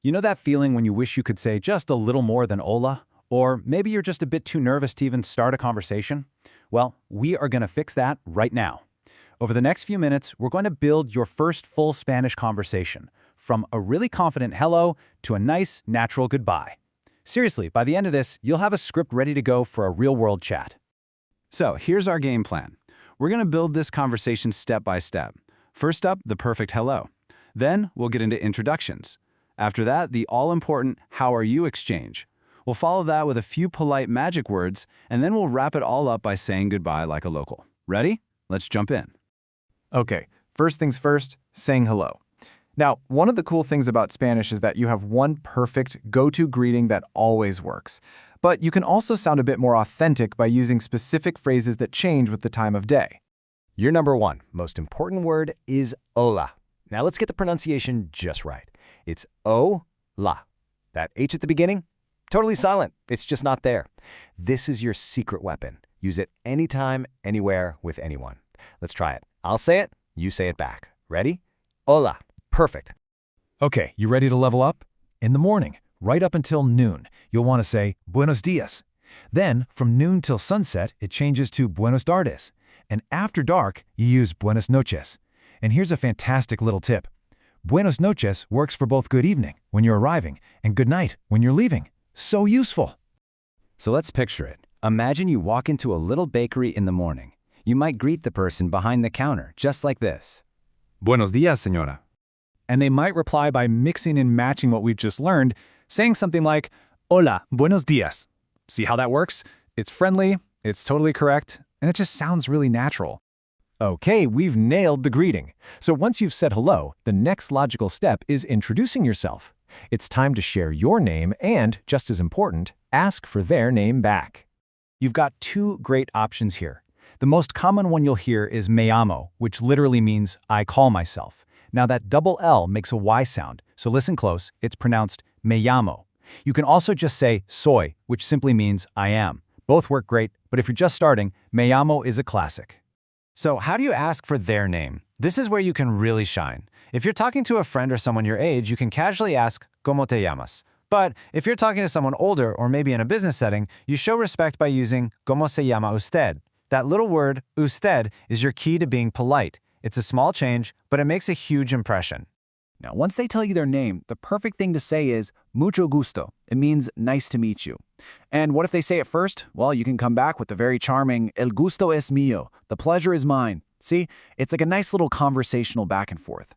You know that feeling when you wish you could say just a little more than hola? Or maybe you're just a bit too nervous to even start a conversation? Well, we are going to fix that right now. Over the next few minutes, we're going to build your first full Spanish conversation, from a really confident hello to a nice, natural goodbye. Seriously, by the end of this, you'll have a script ready to go for a real-world chat. So here's our game plan. We're going to build this conversation step by step. First up, the perfect hello. Then we'll get into introductions. After that, the all-important how are you exchange. We'll follow that with a few polite magic words, and then we'll wrap it all up by saying goodbye like a local. Ready? Let's jump in. Okay, first things first, saying hello. Now, one of the cool things about Spanish is that you have one perfect go-to greeting that always works. But you can also sound a bit more authentic by using specific phrases that change with the time of day. Your number one most important word is hola. Now let's get the pronunciation just right. It's O-la. That H at the beginning, totally silent. It's just not there. This is your secret weapon. Use it anytime, anywhere, with anyone. Let's try it. I'll say it, you say it back. Ready? Hola. Perfect. Okay, you ready to level up? In the morning, right up until noon, you'll want to say buenos dias. Then, from noon till sunset, it changes to buenos tardes. And after dark, you use buenas noches. And here's a fantastic little tip. Buenos noches works for both good evening, when you're arriving, and good night, when you're leaving. So useful. So let's picture it. Imagine you walk into a little bakery in the morning. You might greet the person behind the counter, just like this. Buenos días, señora. And they might reply by mixing and matching what we've just learned, saying something like, Hola, buenos días. See how that works? It's friendly, it's totally correct, and it just sounds really natural. Okay, we've nailed the greeting. So once you've said hello, the next logical step is introducing yourself. It's time to share your name and, just as important, ask for their name back. You've got two great options here. The most common one you'll hear is me llamo, which literally means I call myself. Now that double L makes a Y sound, so listen close, it's pronounced me llamo. You can also just say soy, which simply means I am. Both work great, but if you're just starting, me llamo is a classic. So how do you ask for their name? This is where you can really shine. If you're talking to a friend or someone your age, you can casually ask, ¿Cómo te llamas? But if you're talking to someone older or maybe in a business setting, you show respect by using ¿Cómo se llama usted? That little word, usted, is your key to being polite. It's a small change, but it makes a huge impression. Now, once they tell you their name, the perfect thing to say is mucho gusto. It means nice to meet you. And what if they say it first? Well, you can come back with the very charming el gusto es mío. The pleasure is mine. See, it's like a nice little conversational back and forth.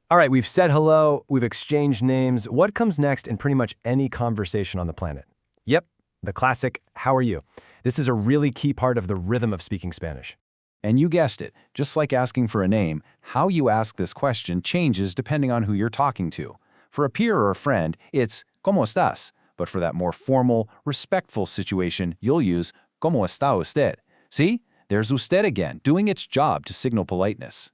All right, we've said hello, we've exchanged names. What comes next in pretty much any conversation on the planet? Yep, the classic, how are you? This is a really key part of the rhythm of speaking Spanish. And you guessed it, just like asking for a name, how you ask this question changes depending on who you're talking to. For a peer or a friend, it's ¿Cómo estás? But for that more formal, respectful situation, you'll use ¿Cómo está usted? See? There's usted again, doing its job to signal politeness.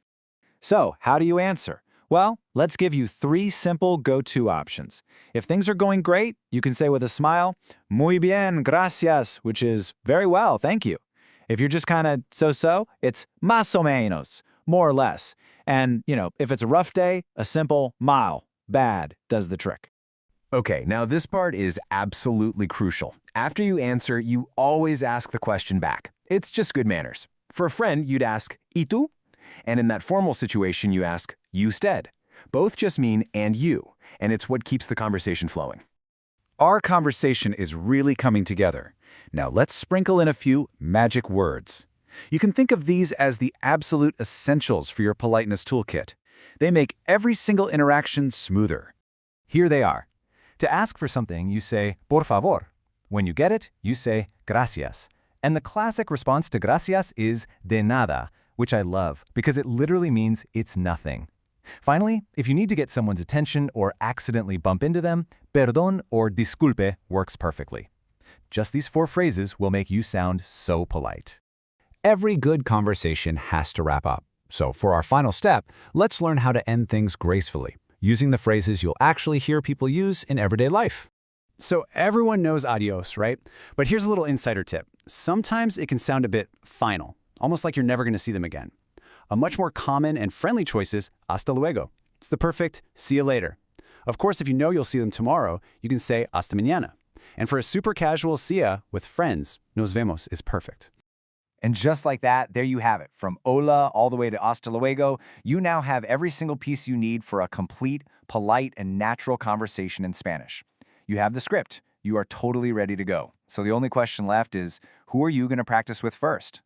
So, how do you answer? Well, let's give you three simple go-to options. If things are going great, you can say with a smile, muy bien, gracias, which is very well, thank you. If you're just kind of so-so, it's más o menos, more or less. And, if it's a rough day, a simple mal, bad, does the trick. Okay, now this part is absolutely crucial. After you answer, you always ask the question back. It's just good manners. For a friend, you'd ask, ¿Y tú? And in that formal situation, you ask, ¿usted? Both just mean and you, and it's what keeps the conversation flowing. Our conversation is really coming together. Now let's sprinkle in a few magic words. You can think of these as the absolute essentials for your politeness toolkit. They make every single interaction smoother. Here they are. To ask for something, you say, por favor. When you get it, you say, gracias. And the classic response to gracias is de nada, which I love because it literally means it's nothing. Finally, if you need to get someone's attention or accidentally bump into them, perdón or disculpe works perfectly. Just these four phrases will make you sound so polite. Every good conversation has to wrap up. So for our final step, let's learn how to end things gracefully, using the phrases you'll actually hear people use in everyday life. So everyone knows adios, right? But here's a little insider tip. Sometimes it can sound a bit final, almost like you're never going to see them again. A much more common and friendly choice is hasta luego. It's the perfect see you later. Of course, if you know you'll see them tomorrow, you can say hasta mañana. And for a super casual see ya with friends, nos vemos is perfect. And just like that, there you have it. From hola all the way to hasta luego, you now have every single piece you need for a complete, polite, and natural conversation in Spanish. You have the script. You are totally ready to go. So the only question left is, who are you going to practice with first?